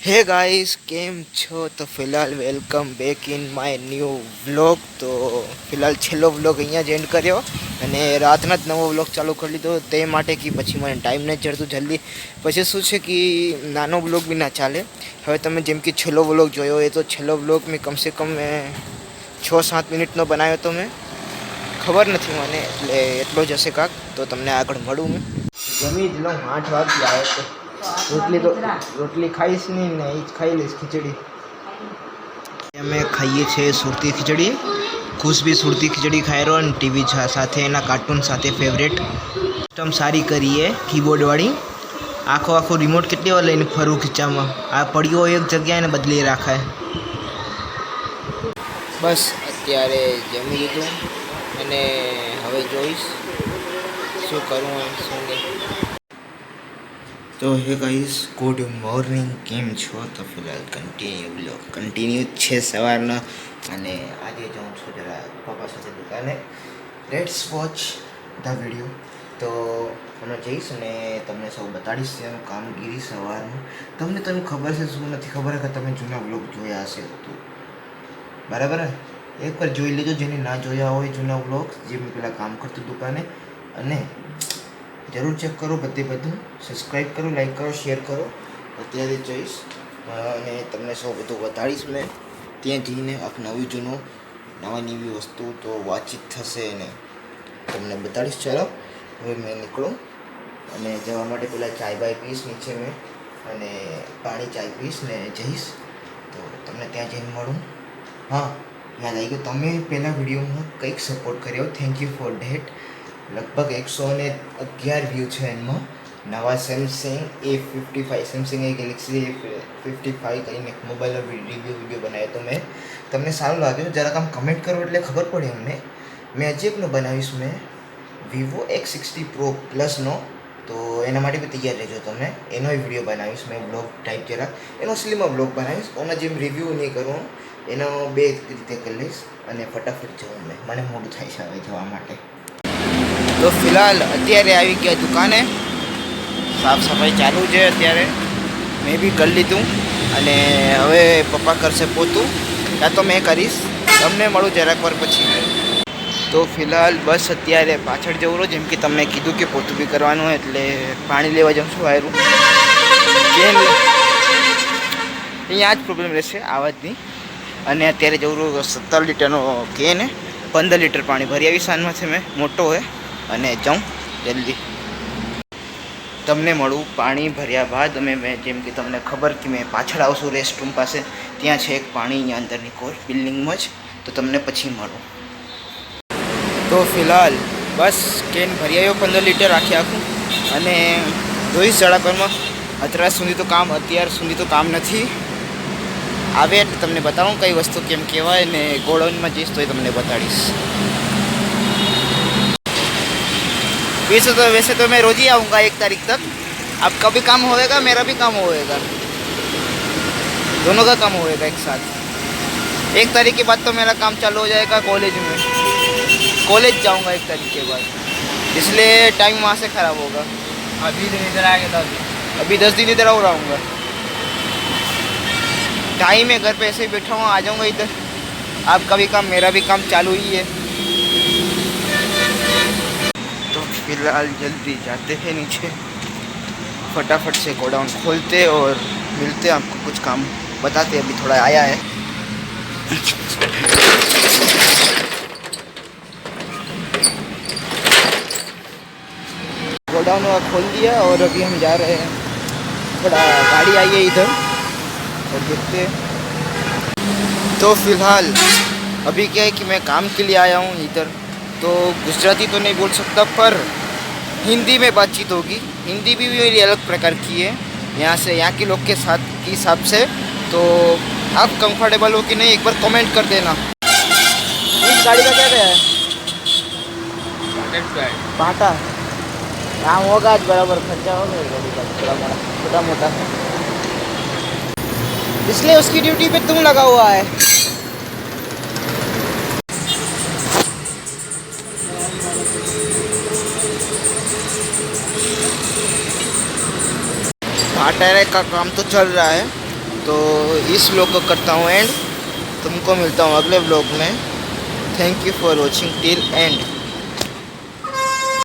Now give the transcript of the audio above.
હે ગાઈસ, કેમ છો? તો ફિલહાલ welcome back in my new vlog. તો ફિલહાલ છેલ્લો વ્લોગ અહીંયા જ એન્ડ કર્યો અને રાતના જ નવો વ્લોગ ચાલુ કરી લીધો. તે માટે કે પછી મને ટાઈમ નથી જડતું જલ્દી. પછી શું છે કે નાનો વ્લોગ બી ના ચાલે. હવે તમે જેમ કે છેલ્લો વ્લોગ જોયો એ તો છેલ્લો વ્લોગ મેં કમસે કમ 6-7 મિનિટનો બનાવ્યો તો મેં ખબર નથી મને, એટલે એટલો જ હશે કાંક. તો તમને આગળ મળું હું. જમી જ લઉં, 8 વાગ્યા આવે તો રોટલી ખાઈશ નહીં ને એ જ ખાઈ લઈશ, ખીચડી. અમે ખાઈએ છીએ સુરતી ખીચડી. ખુશ બી સુરતી ખીચડી ખાઈ રહ્યો અને ટીવી સાથે એના કાર્ટૂન સાથે ફેવરેટ સિસ્ટમ સારી કરીએ કીબોર્ડવાળી. આખો રિમોટ કેટલી વાર લઈને ફરું ખીચામાં, આ પડ્યો એક જગ્યાએ ને બદલી રાખાય. બસ અત્યારે જમી લીધું અને હવે જોઈશ શું કરું એમ શું નહીં. તો હે ગાઈસ, ગુડ મોર્નિંગ, કેમ છો? તો ફિલહાલ કન્ટિન્યુ છે સવારના. અને આજે જાઉં છું જરા પપ્પા સાથે દુકાને. Let's watch the video. તો અમે જઈશ ને તમને સૌ બતાડીશ એનું કામગીરી સવારનું. તમને ખબર છે શું નથી ખબર કે તમે જૂના વ્લોગ જોયા હશે તો બરાબર ને, એકવાર જોઈ લેજો જેને ના જોયા હોય જૂના વ્લોગ, જે મેં પહેલાં કામ કરતું દુકાને. અને જરૂર ચેક કરો, બધું સબસ્ક્રાઈબ કરો, લાઈક કરો, શેર કરો. અત્યારે જઈશ અને તમને સૌ બધું બતાડીશ. મેં ત્યાં જઈને નવી જૂનું નવી વસ્તુ તો વાતચીત થશે અને તમને બતાડીશ. ચાલો હવે મેં નીકળું અને જવા માટે પહેલાં ચાય બાય પીશ નીચે મેં, અને પાણી ચાય પીશ ને જઈશ. તો તમને ત્યાં જઈને મળું. હા, યાદ આવી ગયું, તમે પહેલાં વિડીયોમાં કંઈક સપોર્ટ કર્યો, થેન્ક યુ ફોર ડેટ. લગભગ 111 વ્યૂ છે એમાં. નવા Samsung A55, Samsung Galaxy A55 કરીને મોબાઈલનો વિડીયો બનાવ્યો તો મેં. તમને સારું લાગ્યું જરાક આમ કમેન્ટ કરો એટલે ખબર પડે અમને. મેં હજી એકનો બનાવીશ, મેં વિવો X60 Pro પ્લસનો. તો એના માટે બી તૈયાર રહેજો તમે. એનોય વિડીયો બનાવીશ મેં, બ્લોગ ટાઈપ જરા એનો અસલીમાં બ્લોગ બનાવીશ. ઓના જેમ રિવ્યૂ નહીં કરું, એનો 2 રીતે કરી લઈશ અને ફટાફટ જવું. મને મોડું થાય છે હવે જવા માટે. તો ફિલહાલ અત્યારે આવી ગયા દુકાને, સાફ સફાઈ ચાલુ છે અત્યારે. મેં બી કરી લીધું અને હવે પપ્પા કરશે પોતું, કાં તો મેં કરીશ. તમને મળું જરાક વાર પછી. તો ફિલહાલ બસ અત્યારે પાછળ જવું રહ્યો, જેમ કે તમને કીધું કે પોતું બી કરવાનું હોય એટલે પાણી લેવા જાઉં છું. વાયરું કેમ અહીંયા જ પ્રોબ્લેમ રહેશે આવાજની. અને અત્યારે જવું રહ્યું 17 લીટરનો કેન, 15 લીટર પાણી ભરી આવી સાંજમાંથી મેં, મોટો હોય. અને જાઉં જલ્દી, તમને મળું પાણી ભર્યા બાદ. મેં જેમ કે તમને ખબર કે મેં પાછળ આવશું રેસ્ટરૂમ પાસે, ત્યાં છે એક પાણી અહીંયા અંદરની કોર બિલ્ડિંગમાં જ. તો તમને પછી મળું. તો ફિલહાલ બસ કેન ભરી આવ્યો 15 લીટર આખું અને જોઈશ ઝડાકરમાં. અત્યાર સુધી તો કામ નથી આવે એટલે તમને બતાવું કઈ વસ્તુ કેમ કહેવાય. ને ગોડાઉનમાં જઈશ તો એ તમને બતાડીશ. वैसे तो मैं रोज ही आऊँगा 1 तारीख तक. अब कभी काम होएगा, मेरा भी काम होएगा, दोनों का काम होएगा एक साथ. 1 तारीख के बाद तो मेरा काम चालू हो जाएगा कॉलेज में. कॉलेज जाऊँगा 1 तारीख के बाद, इसलिए टाइम वहाँ से ख़राब होगा. अभी दिन इधर आ गया, अभी 10 दिन इधर और आऊँगा. टाइम है, घर पे ऐसे ही बैठा हुआ, आ जाऊँगा इधर. आपका भी काम मेरा भी काम चालू ही है. तो फिलहाल जल्दी जाते हैं नीचे, फटाफट से गोडाउन खोलते और मिलते हैं आपको, कुछ काम बताते. अभी थोड़ा आया है. गोडाउन खोल दिया और अभी हम जा रहे हैं. थोड़ा गाड़ी आई है इधर और देखते हैं. तो फिलहाल अभी क्या है कि मैं काम के लिए आया हूँ इधर. तो गुजराती तो नहीं बोल सकता, पर हिंदी में बातचीत होगी. हिंदी भी मेरी अलग प्रकार की है यहाँ के लोग के साथ के हिसाब से. तो आप कंफर्टेबल हो कि नहीं एक बार कमेंट कर देना. इस गाड़ी का क्या गया है? बाटा काम होगा आज, बराबर खर्चा होगा गाड़ी का छोटा मोटा, इसलिए उसकी ड्यूटी पे तुम लगा हुआ है. भाटा का काम तो चल रहा है. तो इस व्लॉग को करता हूँ एंड, तुमको मिलता हूँ अगले व्लॉग में। Thank you for watching till and.